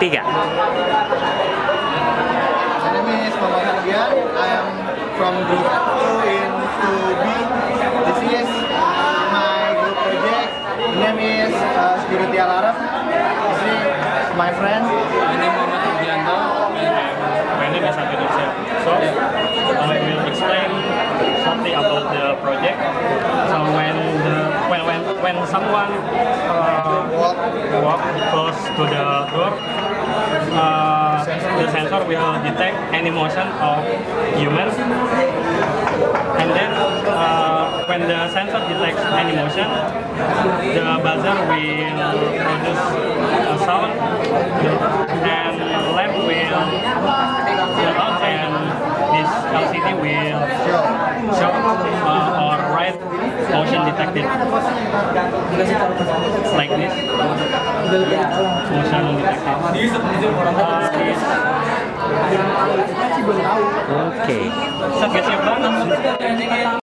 3. My name is Otomasi. I am from group 2 in 2B. This is my group project. The name is security alarm. This is my friend. My name is Otomasi. So I will explain something about the project. So when someone walk close to the door, the sensor will detect any motion of humans, and then when the sensor detects any motion, the buzzer will produce a sound, and lamp will on, and this LCD will show or write motion detected, like this. Motion detected. Oke. Sakitnya banget.